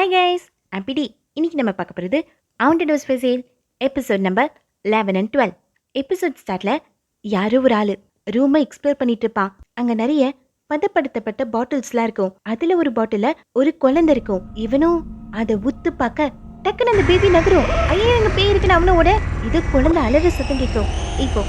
Hi guys, I'm பிடி. இன்னைக்கு நம்ம பார்க்க போகிறது haunted house special episode number 11 and 12. Episode ஸ்டார்ட்ல யாரோ ஒரு ஆளு ரூமை எக்ஸ்ப்ளோர் பண்ணிட்டு இருப்பான். அங்க நிறைய பதப்படுத்தப்பட்ட பாட்டில்ஸ்லாம் இருக்கும். அதுல ஒரு பாட்டில ஒரு குழந்தை இருக்கும். இவனும் அதை உத்து பார்க்க டக்குன்னு அந்த பேபி நகரும். ஐயோ எங்க பேய் இருக்குன்னு அவனும் ஓட இது குழந்தை அழகு சத்தம் கேட்கும். இப்போ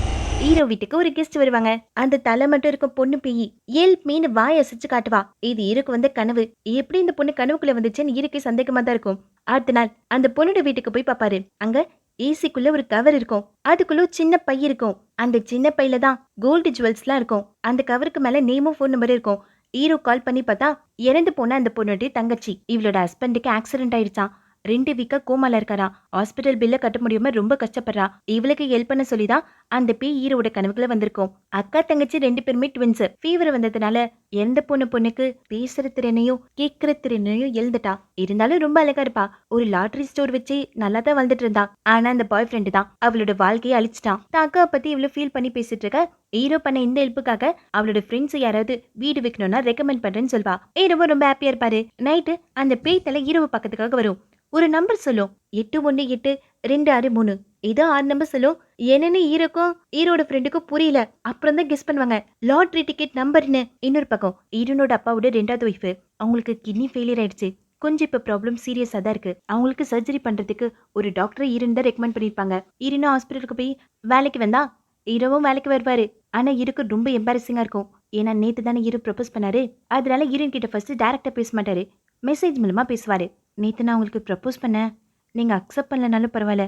ஹீரோ வீட்டுக்கு ஒரு கெஸ்ட் வருவாங்க. அந்த தலை மட்டும் இருக்கும் பொண்ணு பேய் ஹெல்ப் மீன்னு வாய் அசைச்சு காட்டுவா. இது ஹீரோக்கு வந்து கனவு. எப்படி இந்த பொண்ணு கனவுக்குள்ள வந்துச்சுன்னு ஹீரோக்கு சந்தேகமா தான் இருக்கும். அடுத்த நாள் அந்த பொண்ணோட வீட்டுக்கு போய் பாப்பாரு. அங்க ஏசிக்குள்ள ஒரு கவர் இருக்கும். அதுக்குள்ள ஒரு சின்ன பை இருக்கும். அந்த சின்ன பையில தான் கோல்டு ஜுவல்ஸ்லாம் இருக்கும். அந்த கவருக்கு மேல நேமும் ஃபோன் நம்பரும் இருக்கும். ஹீரோ கால் பண்ணி பார்த்தா இறந்து போன அந்த பொண்ணோட தங்கச்சி. இவளோட ஹஸ்பண்டுக்கு ஆக்சிடென்ட் ஆயிடுச்சான். 2 வீக்கா கோமால இருக்காரா. ஹாஸ்பிட்டல் பில்ல கட்ட முடியாம ரொம்ப கஷ்டப்படுறா. இவளுக்கு ஹெல்ப் பண்ண சொல்லிதான் அந்த பேய் ஹீரோட கனவுக்குள்ள வந்திருக்கும். அக்கா தங்கச்சி 2 பேருமே ட்வின்ஸ். ஃபீவர் வந்ததுனால இறந்து போன பொண்ணுக்கு பேசுற திறனையும் கேட்கிற திறனையும் எழுந்துட்டா. இருந்தாலும் ரொம்ப அழகா இருப்பா. ஒரு லாட்டரி ஸ்டோர் வச்சு நல்லா தான் வாழ்ந்துட்டு இருந்தா. ஆனா அந்த பாய் ஃப்ரெண்டு தான் அவளோட வாழ்க்கையை அழிச்சிட்டான். அக்கா பத்தி இவ்வளவு ஃபீல் பண்ணி பேசிட்டு இருக்க. ஹீரோ பண்ண இந்த ஹெல்ப்புக்காக அவளோட ஃப்ரெண்ட்ஸ் யாராவது வீடு வைக்கணும்னா ரெக்கமெண்ட் பண்றேன்னு சொல்வா. ஹீரோவும் ரொம்ப ஹாப்பியா இருப்பாரு. நைட்டு அந்த பேய் தலை ஹீரோவை பக்கத்துக்காக வரும். ஒரு நம்பர் சொல்லும் 818263. ஏதோ 6 நம்பர் சொல்லும். என்னன்னு ஹீரோக்கும் ஹீரோட ஃப்ரெண்டுக்கும் புரியல. அப்புறம் தான் கெஸ் பண்ணுவாங்க லாட்ரி டிக்கெட் நம்பர்னு. இன்னொரு பக்கம் ஹீரோனோட அப்பாவோட 2வது ஒய்ஃப் அவங்களுக்கு கிட்னி ஃபெயிலியர் ஆயிடுச்சு. கொஞ்சம் இப்போ ப்ராப்ளம் சீரியஸாக தான் இருக்கு. அவங்களுக்கு சர்ஜரி பண்றதுக்கு ஒரு டாக்டரை ஹீரோன் தான் ரெக்கமெண்ட் பண்ணியிருப்பாங்க. ஹீரோனும் ஹாஸ்பிட்டலுக்கு போய் வேலைக்கு வந்தா ஹீரோவும் வேலைக்கு வருவாரு. ஆனா ஹீரோக்கு ரொம்ப எம்பாரசிங்கா இருக்கும். ஏன்னா நேத்து தானே ஹீரோ ப்ரப்போஸ் பண்ணாரு. அதனால ஹீரோன் கிட்ட ஃபர்ஸ்ட் டைரக்டா பேச மாட்டாரு. மெசேஜ் மூலமா பேசுவாரு. நேற்று நான் உங்களுக்கு ப்ரப்போஸ் பண்ணேன், நீங்கள் அக்செப்ட் பண்ணலனாலும் பரவாயில்ல,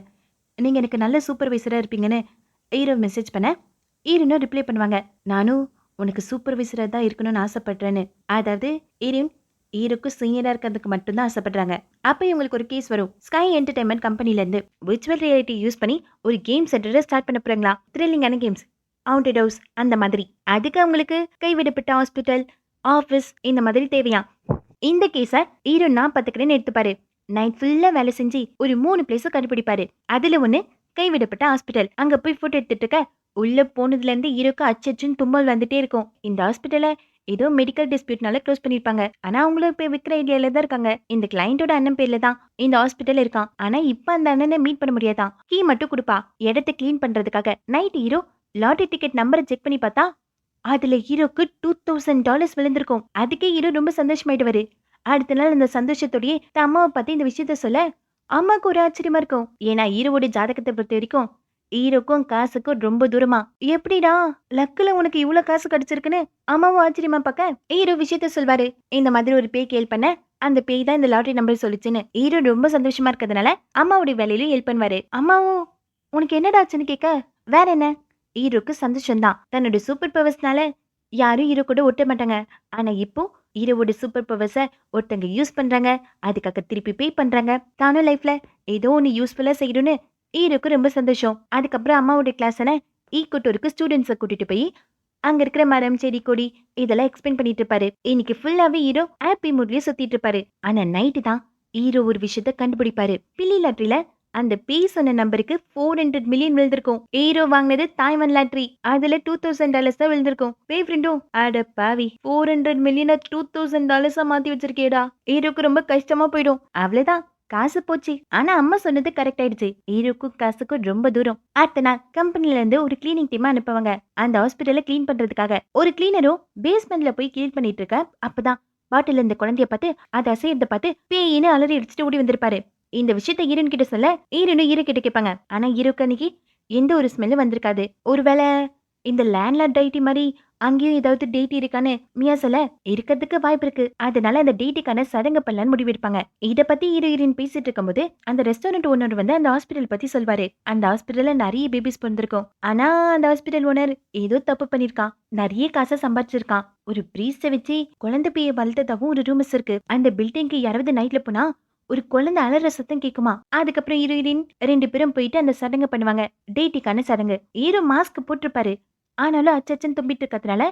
நீங்கள் எனக்கு நல்ல சூப்பர்வைசராக இருப்பீங்கன்னு ஹீரோ மெசேஜ் பண்ண ஹீரோனும் ரிப்ளை பண்ணுவாங்க. நானும் உனக்கு சூப்பர்வைசராக தான் இருக்கணும்னு ஆசைப்படுறேன்னு. அதாவது ஹீரோக்கு சீனியராக இருக்கிறதுக்கு மட்டும்தான் ஆசைப்படுறாங்க. அப்போ இவங்களுக்கு ஒரு கேஸ் வரும். ஸ்கை என்டர்டைன்மெண்ட் கம்பெனிலேருந்து விர்ச்சுவல் ரியாலிட்டி யூஸ் பண்ணி ஒரு கேம் சென்டரை ஸ்டார்ட் பண்ண போகிறாங்களா. த்ரில்லிங்கான கேம்ஸ், ஹாண்டட் ஹவுஸ் அந்த மாதிரி. அதுக்கு அவங்களுக்கு கைவிடப்பட்ட ஹாஸ்பிட்டல், ஆஃபீஸ் இந்த மாதிரி தேவையா. இந்த கேஸை ஹீரோ நான் பார்த்துக்கிறேன்னு எடுத்துப்பாரு. நைட் ஃபுல்லா வேலை செஞ்சு ஒரு 3 பிளேஸை கண்டுபிடிப்பாரு. அதுல ஒண்ணு கைவிடப்பட்ட ஹாஸ்பிட்டல். அங்க போய் போட்டோ எடுத்துட்டு இருக்க உள்ள போனதுல இருந்து ஹீரோக்கு அச்சச்சுன்னு தும்மல் வந்துட்டே இருக்கும். இந்த ஹாஸ்பிட்டலை ஏதோ மெடிக்கல் டிஸ்பியூட்னால க்ளோஸ் பண்ணிருப்பாங்க. ஆனா அவங்களும் இப்ப விற்கிற ஐடியால தான் இருக்காங்க. இந்த கிளைண்டோட அண்ணன் பேர்ல தான் இந்த ஹாஸ்பிட்டல் இருக்கான். ஆனா இப்ப அந்த அண்ணனை மீட் பண்ண முடியாதான். கீ மட்டும் கொடுப்பா இடத்தை கிளீன் பண்றதுக்காக. நைட் ஹீரோ லாட்டரி டிக்கெட் நம்பரை செக் பண்ணி பார்த்தா அதுல ஹீரோக்கு $2000 விழுந்திருக்கும். அதுக்கே ஹீரோ ரொம்ப சந்தோஷமாயிடுவாரு. அடுத்த நாள் அந்த சந்தோஷத்தோடயே தன் அம்மாவை பத்தி இந்த விஷயத்த சொல்ல அம்மாவுக்கு ஒரு ஆச்சரியமா இருக்கும். ஏன்னா ஹீரோவோட ஜாதகத்தை பொறுத்த வரைக்கும் ஹீரோக்கும் காசுக்கும் ரொம்ப தூரமா. எப்படிடா லக்குல உனக்கு இவ்வளவு காசு கிடைச்சிருக்குன்னு அம்மாவும் ஆச்சரியமா பார்க்க ஹீரோ விஷயத்த சொல்வாரு. இந்த மாதிரி ஒரு பேய் கேள் பண்ண அந்த பேய் தான் இந்த லாட்டரி நம்பர் சொல்லிச்சுன்னு ஹீரோ ரொம்ப சந்தோஷமா இருக்கிறதுனால அம்மாவுடைய வேலையிலும் ஹெல்ப் பண்ணுவாரு. அம்மாவும் உனக்கு என்னடா ஆச்சுன்னு கேட்க வேற என்ன, ஹீரோக்கு சந்தோஷம்தான். தன்னோட சூப்பர் பவர்ஸ்னால யாரும் ஹீரோ கூட ஒட்ட மாட்டாங்க. ஆனா இப்போ ஹீரோவோட சூப்பர் பவர்ஸை ஒருத்தங்க யூஸ் பண்றாங்க. அதுக்காக திருப்பி பே பண்றாங்க. தானும் லைஃப்ல ஏதோ ஒன்று யூஸ்ஃபுல்லா செய்யணும்னு ஹீரோக்கு ரொம்ப சந்தோஷம். அதுக்கப்புறம் அம்மாவோட கிளாஸ்ல ஈக்குட்டோருக்கு ஸ்டூடெண்ட்ஸை கூட்டிட்டு போய் அங்க இருக்கிற மரம் செடி கொடி இதெல்லாம் எக்ஸ்பிளைன் பண்ணிட்டு இருப்பாரு. இன்னைக்கு ஃபுல்லாவே ஹீரோ ஹாப்பி மூட்லயே சுத்திட்டு இருப்பாரு. ஆனா நைட்டு தான் ஹீரோ ஒரு விஷயத்த கண்டுபிடிப்பாரு. பில்லி லாட்டரியில அந்த பேய் சொன்ன நம்பருக்கு 400 மில்லியன் விழுந்திருக்கும். ஹீரோ வாங்கினது தாய்வான் லாட்டரி. அதுல $2000 தான் விழுந்திருக்கும். பேய் ஃப்ரெண்டும் அட பாவி 400 மில்லியனை $2000 மாத்தி வச்சிருக்கேடா. ஹீரோக்கு ரொம்ப கஷ்டமா போயிடும். அவ்வளவுதான் காசு போச்சு. ஆனா அம்மா சொன்னது கரெக்ட் ஆயிடுச்சு. ஹீரோக்கும் காசுக்கும் ரொம்ப தூரம். அடுத்த நாள் கம்பெனில இருந்து ஒரு கிளீனிங் டீம் அனுப்புவாங்க அந்த ஹாஸ்பிட்டலை கிளீன் பண்றதுக்காக. ஒரு கிளீனரும் பேஸ்மெண்ட்ல போய் கிளீன் பண்ணிட்டு இருக்க. அப்பதான் பாட்டில் இருந்த குழந்தைய பார்த்து அதை அசையறத பார்த்து பேயின்னு அலறி அடிச்சுட்டு ஓடி வந்திருப்பாரு. இந்த விஷயத்த ஹீரோன் கிட்ட சொல்ல ஹீரோனும் ஹீரோ கிட்ட கேட்பாங்க. ஆனா ஹீரோக்கு அன்னைக்கு எந்த ஒரு ஸ்மெல்லும் வந்திருக்காது. ஒருவேளை இந்த லேண்ட்லார்ட் டைட்டி மாதிரி அங்கேயும் ஏதாவது டேட் இருக்கான்னு மியா சொல்ல இருக்கிறதுக்கு வாய்ப்பு இருக்கு. அதனால அந்த டேட்டுக்கான சடங்கு பண்ணலான்னு முடிவெடுப்பாங்க. இதை பத்தி ஹீரோயின் பேசிட்டு இருக்கும்போது அந்த ரெஸ்டாரண்ட் ஓனர் வந்து அந்த ஹாஸ்பிட்டல் பத்தி சொல்வாரு. அந்த ஹாஸ்பிட்டல்ல நிறைய பேபிஸ் பிறந்திருக்கும். ஆனா அந்த ஹாஸ்பிட்டல் ஓனர் ஏதோ தப்பு பண்ணிருக்கான். நிறைய காசை சம்பாதிச்சிருக்கான். ஒரு பிரீஸ்ட வச்சு குழந்தை பேய வளர்த்ததாகவும் ஒரு ரூமஸ் இருக்கு. அந்த பில்டிங்க்கு யாராவது நைட்ல போனா ஒரு குழந்தை அலற சத்தம் கேக்குமா. அதுக்கப்புறம் ஹீரோயின் 2 பேரும் போயிட்டு அந்த சடங்கு பண்ணுவாங்க. டேட்டிக்கான சடங்கு. ஹீரோ மாஸ்க் போட்டிருப்பாரு. ஆனாலும் அச்சச்சன் தும்பிட்டு இருக்கிறதுனால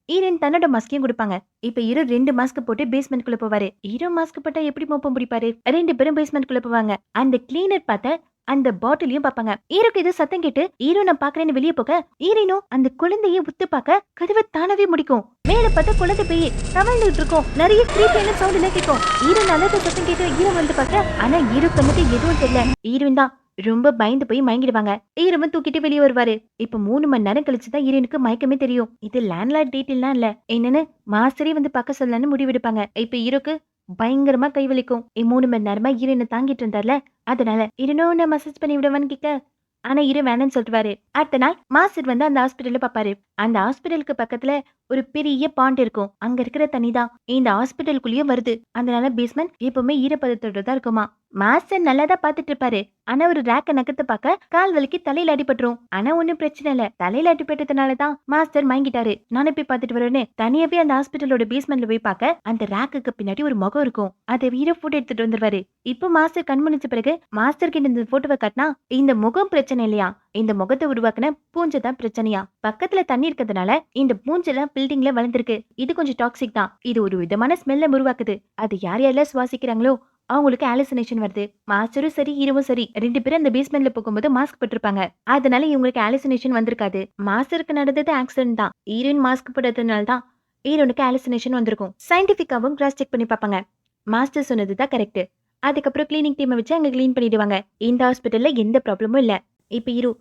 ஹீரோயின் தன்னோட மாஸ்கையும் கொடுப்பாங்க. இப்ப ஹீரோ 2 மாஸ்க் போட்டு பேஸ்மெண்ட் குள்ள போவாரு. ஹீரோ மாஸ்க் போட்டா எப்படி மோப்பம் பிடிப்பாரு. 2 பேரும் பேஸ்மெண்ட் குள்ள போவாங்க. அந்த கிளீனர் பார்த்த அந்த பாட்டிலையும் பாப்பாங்க. ஹீரோக்கு இது சத்தம் கேட்டு ஹீரோ நான் பாக்குறேன்னு வெளியே போக ஹீரோனும் அந்த குழந்தைய உத்து பார்க்க கதவை தானாவே முடிக்கும். மேல பார்த்தா குழந்தை போய் தவழ்ந்துட்டு இருக்கும். நிறைய கிரீப்பியான சவுண்ட் எல்லாம் கேட்கும். ஹீரோ நல்லது சத்தம் கேட்டு ஹீரோ வந்து பார்க்க ஆனா ஹீரோ கண்ணுக்கு எதுவும் தெரியல. ஹீரோயின் தான் ரொம்ப பயந்து போய் மயங்கிடுவாங்க. ஹீரோவும் தூக்கிட்டு வெளியே வருவாரு. இப்ப 3 மணி நேரம் கழிச்சுதான் ஹீரோனுக்கு மயக்கமே தெரியும். இது லேண்ட்லார்ட் டீட்டெயில்லாம் இல்ல, என்னன்னு மாஸ்டரே வந்து பார்க்க சொல்லலான்னு முடிவெடுப்பாங்க. இப்ப ஹீரோக்கு பயங்கரமா கை வலிக்கும். 3 மணி நேரமா ஹீரோனை தாங்கிட்டு இருந்தார்ல, அதனால ஹீரோனும் நான் மசாஜ் பண்ணி விடுவான்னு கேட்க ஆனா ஹீரோ வேணான்னு சொல்லிட்டுவாரு. அடுத்த நாள் மாஸ்டர் வந்து அந்த ஹாஸ்பிட்டல்ல பாப்பாரு. அந்த ஹாஸ்பிட்டலுக்கு பக்கத்துல ஒரு பெரிய பாண்ட் இருக்கும். அங்க இருக்கிற தண்ணி தான் இந்த ஹாஸ்பிட்டலுக்குள்ளேயும் வருது. அதனால பேஸ்மெண்ட் எப்பவுமே ஈரப்பதத்தோட தான் இருக்குமா. மாஸ்டர் நல்லாதான் பாத்துட்டு இருப்பாரு. ஆனா ஒரு ரேக்க நகர்த்த பார்க்க கால் வலிக்கு தலையில அடிபட்டுரும். ஆனா ஒண்ணும் பிரச்சனை இல்ல, தலையில அடிபட்டதுனாலதான் மாஸ்டர் மயங்கிட்டாரு. நானே போய் பாத்துட்டு வரேன்னு தனியாவே அந்த ஹாஸ்பிட்டலோட பேஸ்மெண்ட்ல போய் பார்க்க அந்த ரேக்குக்கு பின்னாடி ஒரு முகம் இருக்கும். அதை ஹீரோ போட்டோ எடுத்துட்டு வந்துருவாரு. இப்போ மாஸ்டர் கண் முழிச்ச பிறகு மாஸ்டர் கிட்ட இந்த போட்டோவை காட்டினா இந்த முகம் பிரச்சனை இல்லையா, இந்த முகத்தை உருவாக்குன பூஞ்சை தான் பிரச்சனையா. பக்கத்துல தண்ணி இருக்கிறதுனால இந்த பூஞ்செல்லாம் பில்டிங்ல வளர்ந்துருக்கு. இது கொஞ்சம் டாக்ஸிக் தான். இது ஒரு விதமான ஸ்மெல்ல உருவாக்குது. அது யார் யாரெல்லாம் சுவாசிக்கிறாங்களோ அவங்களுக்கு ஹாலுசினேஷன் வருது. மாஸ்டரும் சரி ஹீரோவும் சரி 2 பேரும் அந்த பேஸ்மெண்ட்ல போகும்போது மாஸ்க் போட்டிருப்பாங்க. அதனால இவங்களுக்கு ஹாலுசினேஷன் வந்திருக்காது. மாஸ்டருக்கு நடந்தது ஆக்சிடென்ட் தான். ஹீரோயின் மாஸ்க் போட்டதுனால தான் ஹீரோனுக்கு ஹாலுசினேஷன் வந்திருக்கும். சயின்டிபிக்காவும் கிராஸ் செக் பண்ணி பார்ப்பாங்க. மாஸ்டர் சொன்னது தான் கரெக்ட். அதுக்கப்புறம் கிளீனிங் டீமை வச்சு அங்க கிளீன் பண்ணிடுவாங்க. இந்த ஹாஸ்பிட்டல்ல எந்த ப்ராப்ளமும் இல்ல. இப்ப ஹீரோ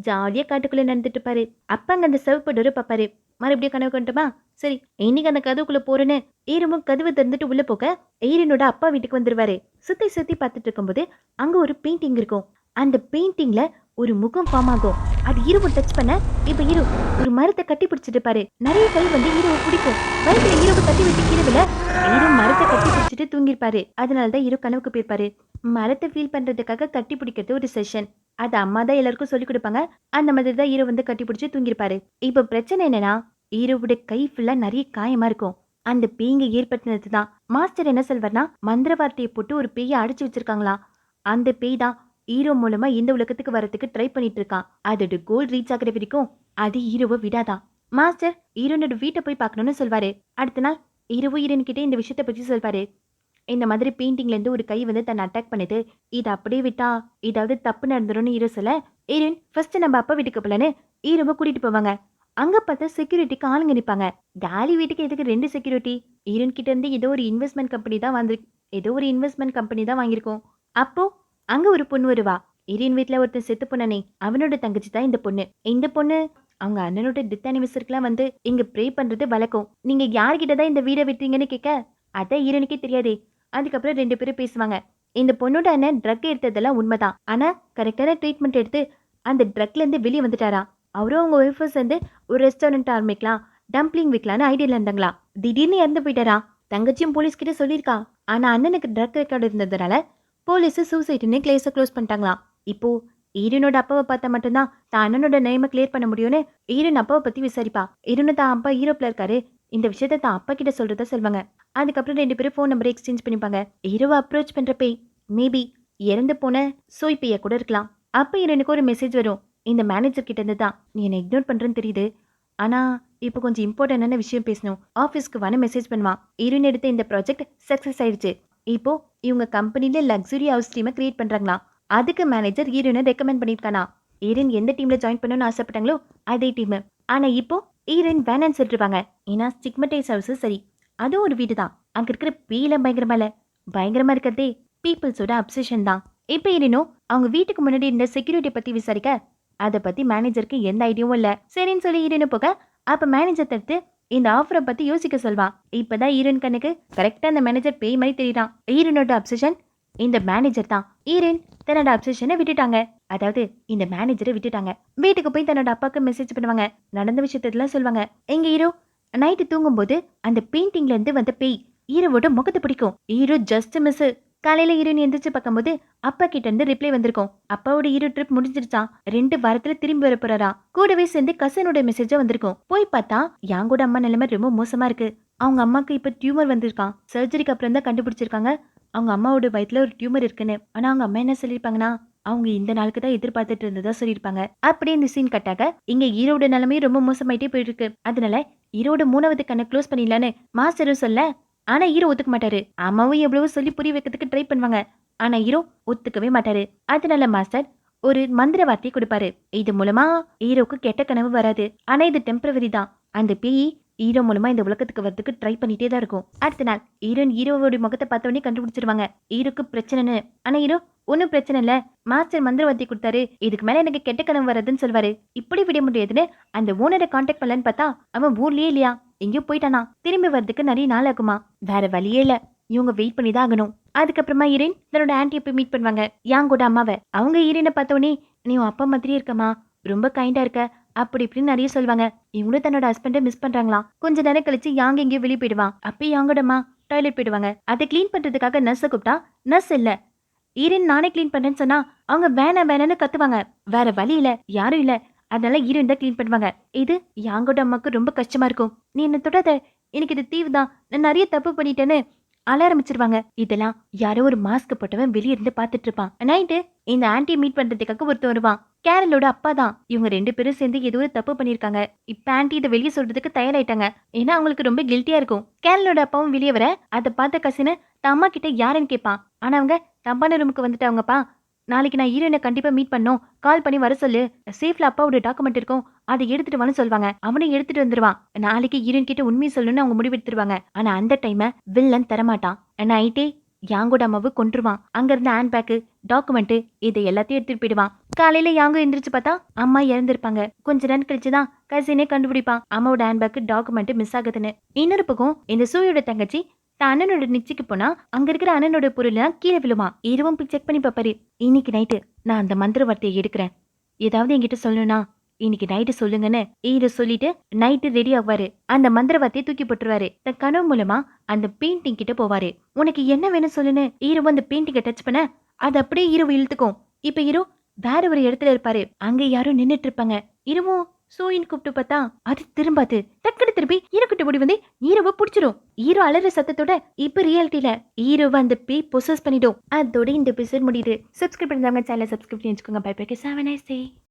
ஜாலியா காட்டுக்குள்ள நடந்துட்டு இருப்பாரு. அப்ப அங்க அந்த சிவப்பு டோரை பாப்பாரு. மறுபடியும் கனவு கண்டுமா, சரி இன்னைக்கு அந்த கதவுக்குள்ள போறேன்னு ஹீரோவும் கதவு திறந்துட்டு உள்ள போக ஹீரோனோட அப்பா வீட்டுக்கு வந்துருவாரு. சுத்தி சுத்தி பார்த்துட்டு இருக்கும்போது அங்க ஒரு பெயிண்டிங் இருக்கும். அந்த பெயிண்டிங்ல ஒரு முகம் ஃபார்ம் ஆகும். அது ஹீரோவை டச் பண்ண இப்ப ஹீரோ ஒரு மரத்தை கட்டி பிடிச்சிட்டு இருப்பாரு. நிறைய கை வந்து ஹீரோவை பிடிக்கும். வயிற்றுல ஹீரோவை தட்டி விட்டு கீழவில ஹீரோ மரத்தை கட்டி பிடிச்சிட்டு தூங்கிருப்பாரு. அதனாலதான் ஹீரோ கனவுக்கு போயிருப்பாரு. மரத்தை ஃபீல் பண்றதுக்காக கட்டி பிடிக்கிறது ஒரு செஷன். அது அம்மா தான் எல்லாருக்கும் சொல்லி கொடுப்பாங்க. அந்த மாதிரி தான் ஹீரோ வந்து கட்டி பிடிச்சி தூங்கிருப்பாரு. இப்ப பிரச்சனை என்னன்னா ஹீரோவோட கை ஃபுல்லா நிறைய காயமா இருக்கும். அந்த பேய்ங்க ஏற்படுத்தினதுதான். மாஸ்டர் என்ன சொல்வார்னா மந்திர வார்த்தையை போட்டு ஒரு பேயை அடிச்சு வச்சிருக்காங்களாம். அந்த பேய் தான் ஹீரோ மூலமா இந்த உலகத்துக்கு வரதுக்கு ட்ரை பண்ணிட்டு இருக்கான். அதோட கோல் ரீச் ஆகுற வரைக்கும் அது ஹீரோவை விடாதான். மாஸ்டர் ஹீரோனோட வீட்டை போய் பார்க்கணும்னு சொல்வாரு. அடுத்த நாள் ஹீரோயின் கிட்ட இந்த விஷயத்த பத்தி சொல்வாரு. இந்த மாதிரி பெயிண்டிங்ல இருந்து ஒரு கை வந்து தன்னை அட்டாக் பண்ணுது. இதை அப்படியே விட்டா ஏதாவது தப்பு நடந்துரும்னு ஹீரோ சொல்ல ஹீரோயின் ஃபர்ஸ்ட் நம்ம அப்பா வீட்டுக்கு போலன்னு ஹீரோவை கூட்டிட்டு போவாங்க. அங்க பார்த்தா செக்யூரிட்டிக்கு ஆளுங்க நிப்பாங்க. டாலி வீட்டுக்கு எதுக்கு 2 செக்யூரிட்டி? ஹீரோயின் கிட்ட இருந்து ஏதோ ஒரு இன்வெஸ்ட்மெண்ட் கம்பெனி தான் வாங்கியிருக்கோம். அப்போ அங்க ஒரு பொண்ணு வருவா. ஹீரோயின் வீட்டுல ஒருத்தன் செத்து போனானே அவனோட தங்கச்சி தான் இந்த பொண்ணு. இந்த பொண்ணு அவங்க அண்ணனோட டெத் அனிவர்சரிக்கெல்லாம் வந்து இங்க ப்ரே பண்றது வழக்கம். நீங்க யார்கிட்ட தான் இந்த வீடை விட்டீங்கன்னு கேட்க அதான் ஹீரோனுக்கே தெரியாதே. அதுக்கப்புறம் 2 பேரும் பேசுவாங்க. இந்த பொண்ணோட அண்ணன் ட்ரக் எடுத்ததெல்லாம் உண்மைதான். ஆனா கரெக்டான ட்ரீட்மெண்ட் எடுத்து அந்த ட்ரக்ல இருந்து வெளியே வந்துட்டாரா. அவரும் அவங்க ஒய்ஃபும் சேர்ந்து ஒரு ரெஸ்டாரண்ட் ஆரம்பிக்கலாம், டம்ப்ளிங் விற்கலான்னு ஐடியால இருந்தாங்களா. திடீர்னு இறந்து போயிட்டாரா. தங்கச்சியும் போலீஸ் கிட்ட சொல்லியிருக்கா. ஆனா அண்ணனுக்கு ட்ரக் ரெக்கார்டு இருந்ததுனால போலீஸ் சூசைட்னு கேஸை க்ளோஸ் பண்ணிட்டாங்களாம். இப்போ ஹீரோனோட அப்பாவை பார்த்தா மட்டும்தான் தான் அண்ணனோட நேமை கிளியர் பண்ண முடியும்னு ஹீரோன் அப்பாவை பத்தி விசாரிப்பா. ஹீரோனு தான் அப்பா ஹீரோப்ல இருக்காரு. இந்த விஷயத்த தான் அப்பா கிட்ட சொல்றதா சொல்லுவாங்க. அதுக்கப்புறம் 2 பேரும் ஃபோன் நம்பர் எக்ஸ்சேஞ்ச் பண்ணிப்பாங்க. ஹீரோவை அப்ரோச் பண்ற பேய் மேபி இறந்து போன சோய் பேயா கூட இருக்கலாம். அப்ப ஹீரோனுக்கு ஒரு மெசேஜ் வரும். இந்த மேனேஜர் கிட்ட இருந்து தான் நீ என்னை இக்னோர் பண்றேன்னு தெரியுது. ஆனா இப்போ கொஞ்சம் இம்பார்ட்டன்டான விஷயம் பேசணும். ஆஃபீஸ்க்கு வான மெசேஜ் பண்ணுவான். ஹீரோயின் எடுத்த இந்த ப்ராஜெக்ட் சக்சஸ் ஆயிடுச்சு. இப்போ இவங்க கம்பெனில லக்ஸுரி ஹவுஸ் டீமை கிரியேட் பண்றாங்களாம். அதுக்கு மேனேஜர் ஹீரோயினை ரெக்கமெண்ட் பண்ணிருக்கானா. ஹீரோயின் எந்த டீம்ல ஜாயின் பண்ணணும்னு ஆசைப்பட்டாங்களோ அதே டீம். ஆனா இப்போ ஹீரோயின் வேணான்னு சொல்லிருப்பாங்க. ஏன்னா ஸ்டிக்மடைஸ் ஹவுஸ் சரி அதுவும் ஒரு வீடு தான். அங்க இருக்கிற பேயில பயங்கரமா இருக்கிறதே பீப்புள்ஸோட அப்சஷன் தான். இப்ப ஹீரோனும் அவங்க வீட்டுக்கு முன்னாடி இருந்த செக்யூரிட்டி பத்தி விசாரிக்க அதை பத்தி மேனேஜருக்கு எந்த ஐடியாவும் இல்ல. சரின்னு சொல்லி ஹீரோயின் போக அப்ப மேனேஜர் தடுத்து இந்த ஆஃபரை பத்தி யோசிக்க சொல்வான். இப்பதான் ஹீரோயின் கண்ணுக்கு கரெக்டா அந்த மேனேஜர் பேய் மாதிரி தெரியுறான். ஹீரோனோட அப்சஷன் இந்த மேனேஜர் தான். ஹீரோயின் தன்னோட அப்சஷனை விட்டுட்டாங்க. அதாவது இந்த மேனேஜரை விட்டுட்டாங்க. வீட்டுக்கு போய் தன்னோட அப்பாவுக்கு மெசேஜ் பண்ணுவாங்க. நடந்த விஷயத்தெல்லாம் சொல்லுவாங்க. எங்க ஹீரோ நைட்டு தூங்கும்போது அந்த பெயிண்டிங்ல இருந்து வந்த பேய் ஹீரோவோட முகத்தை பிடிக்கும். Hero just miss. காலையில ஹீரோயின் எந்திரிச்சு பார்க்கும்போது அப்பா கிட்ட இருந்து ரிப்ளை வந்திருக்கும். அப்பாவோட ஹீரோ ட்ரிப் முடிஞ்சிருச்சான். 2 வாரத்துல திரும்பி வர போறாரா. கூடவே சேர்ந்து கசனோட மெசேஜா வந்திருக்கும். போய் பார்த்தா யாங்கோட அம்மா நிலைமை ரொம்ப மோசமா இருக்கு. அவங்க அம்மாக்கு இப்ப டியூமர் வந்திருக்கான். சர்ஜரிக்கு அப்புறம் தான் கண்டுபிடிச்சிருக்காங்க அவங்க அம்மாவோட வயிற்றுல ஒரு டியூமர் இருக்குன்னு. ஆனா அவங்க அம்மா என்ன சொல்லியிருப்பாங்கன்னா அவங்க இந்த நாளுக்கு தான் எதிர்பார்த்துட்டு இருந்ததா சொல்லியிருப்பாங்க. அப்படியே இந்த சீன் கட்டாக இங்க ஹீரோட நிலைமையும் ரொம்ப மோசமாயிட்டே போயிருக்கு. அதனால ஹீரோட 3வது கண்ணை க்ளோஸ் பண்ணிடலான்னு மாஸ்டரும் சொல்ல ஆனா ஹீரோ ஒத்துக்க மாட்டாரு. அம்மாவும் எவ்வளவோ சொல்லி புரிய வைக்கிறதுக்கு ட்ரை பண்ணுவாங்க. ஆனா ஹீரோ ஒத்துக்கவே மாட்டாரு. அதனால மாஸ்டர் ஒரு மந்திர வார்த்தையை கொடுப்பாரு. இது மூலமா ஹீரோக்கு கெட்ட கனவு வராது. ஆனா இது டெம்பரவரி தான். அந்த பேய் ஹீரோ மூலமா இந்த உலகத்துக்கு வரதுக்கு ட்ரை பண்ணிட்டே தான் இருக்கும். அடுத்த நாள் ஹீரோவோட முகத்தை பார்த்த உடனே கண்டுபிடிச்சிருவாங்க ஹீரோக்கு பிரச்சனைன்னு. ஆனா ஹீரோ ஒன்னும் பிரச்சனை இல்ல, மாஸ்டர் மந்திரவாதி கொடுத்தாரு, இதுக்கு மேல எனக்கு கெட்ட கனவு வர்றதுன்னு சொல்வாரு. இப்படி விட முடியாதுன்னு அந்த ஓனரை கான்டாக்ட் பண்ணலன்னு பார்த்தா அவன் ஊர்லயே இல்லையா, எங்கேயோ போயிட்டானா. திரும்பி வர்றதுக்கு நிறைய நாள் ஆகுமா. வேற வழியே இல்ல, இவங்க வெயிட் பண்ணி தான் ஆகணும். அதுக்கப்புறமா ஹீரோயின் தன்னோட ஆன்ட்டியை போய் மீட் பண்ணுவாங்க, யாங்கோட அம்மாவை. அவங்க ஹீரோயினை பார்த்த உடனே நீ உன் அப்பா மாதிரியே இருக்கமா, ரொம்ப கைண்டா இருக்க, அப்படி இப்படின்னு நிறைய சொல்லுவாங்க. இவங்களும் தன்னோட ஹஸ்பண்டை மிஸ் பண்றாங்களாம். கொஞ்ச நேரம் கழிச்சு யாங்க எங்கேயோ வெளியே போயிடுவான். அப்ப யாங்கோடமா டாய்லெட் போயிடுவாங்க. அதை கிளீன் பண்றதுக்காக நர்ஸை கூப்பிட்டா நர்ஸ் இல்ல. ஹீரோயின் நானே கிளீன் பண்றேன்னு சொன்னா அவங்க வேணான்னு கத்துவாங்க. வேற வழி இல்ல, யாரும் இல்ல, அதனால ஹீரோயின் தான் கிளீன் பண்ணுவாங்க. இது யாங்கோட அம்மாக்கு ரொம்ப கஷ்டமா இருக்கும். நீ என்ன தொடாத, எனக்கு இது தீவு தான், நான் நிறைய தப்பு பண்ணிட்டேன்னு அழ ஆரம்பிச்சிருவாங்க. இதெல்லாம் யாரோ ஒரு மாஸ்க் போட்டவன் வெளிய இருந்து பாத்துட்டு இருப்பான். நைட்டு இந்த ஆன்ட்டியை மீட் பண்றதுக்காக ஒருத்தர் வருவான். கேரளோட அப்பா தான். இவங்க 2 பேரும் சேர்ந்து ஏதோ ஒரு தப்பு பண்ணிருக்காங்க. இப்ப ஆன்ட்டி இதை வெளியே சொல்றதுக்கு தயாராயிட்டாங்க. ஏன்னா அவங்களுக்கு ரொம்ப கில்ட்டியா இருக்கும். கேரளோட அப்பாவும் வெளியே வர அதை பார்த்த கசின தன் அம்மா கிட்ட யாருன்னு கேட்பான். ஆனா அவங்க தப்பான ரூமுக்கு வந்துட்டாங்கப்பா, நாளைக்கு நான் ஹீரோயினை கண்டிப்பா மீட் பண்ணோம், கால் பண்ணி வர சொல்லு, சேஃப்ல அப்பாவோட டாக்குமெண்ட் இருக்கும், அதை எடுத்துட்டு வான்னு சொல்லுவாங்க. அவனும் எடுத்துட்டு வந்துருவான். நாளைக்கு ஹீரோயின் கிட்ட உண்மையை சொல்லணும்னு அவங்க முடிவெடுத்துருவாங்க. ஆனா அந்த டைம வில்லன் தரமாட்டான். நைட்டே யாங்கோட அம்மாவை கொன்றுவான். அங்க இருந்த ஹேண்ட் பேக்கு, டாக்குமெண்ட், இதை எல்லாத்தையும் எடுத்துட்டு போயிடுவான். காலையில யாங்கோ எந்திரிச்சு பார்த்தா அம்மா இறந்திருப்பாங்க. கொஞ்ச நேரம் கழிச்சுதான் கசினே கண்டுபிடிப்பான் அம்மாவோட ஹேண்ட் பேக்கு, டாக்குமெண்ட் மிஸ் ஆகுதுன்னு. இன்னொரு பக்கம் இந்த சூயோட தங்கச்சி அண்ணனோட நிச்சயக்கு போனா அங்க இருக்கிற அண்ணனோட பொருள்லாம் கீழே விழுமா. இரவும் போய் செக் பண்ணி பாப்பாரு. இன்னைக்கு நைட்டு நான் அந்த மந்திர வார்த்தையை எடுக்கிறேன், ஏதாவது என்கிட்ட சொல்லணும்னா இன்னைக்கு நைட்டு சொல்லுங்கன்னு ஹீரோ சொல்லிட்டு நைட்டு ரெடி ஆவாரு. அந்த மந்திர வார்த்தையை தூக்கி போட்டுருவாரு. தன் கனவு மூலமா அந்த பெயிண்டிங் கிட்ட போவாரு. உனக்கு என்ன வேணும் சொல்லுன்னு ஹீரோ அந்த பெயிண்டிங்கை டச் பண்ண அது அப்படியே ஹீரோ இழுத்துக்கும். இப்ப ஹீரோ வேற ஒரு இடத்துல இருப்பாரு. அங்க யாரும் நின்னுட்டு இருப்பாங்க. ஹீரோவும் சூயின் கூப்பிட்டு பார்த்தா அது திரும்பாது. டக்குனு திருப்பி ஹீரோ கிட்ட ஓடி வந்து ஹீரோவை பிடிச்சிரும். ஹீரோ அலற சத்தத்தோட இப்ப ரியாலிட்டியில ஹீரோவை அந்த பேய் பொசஸ் பண்ணிடும். அதோட இந்த எபிசோட் முடியுது. சப்ஸ்கிரைப் பண்ணாம சேனலை சப்ஸ்கிரைப் பண்ணி வச்சுக்கோங்க. Bye bye. Have a nice day.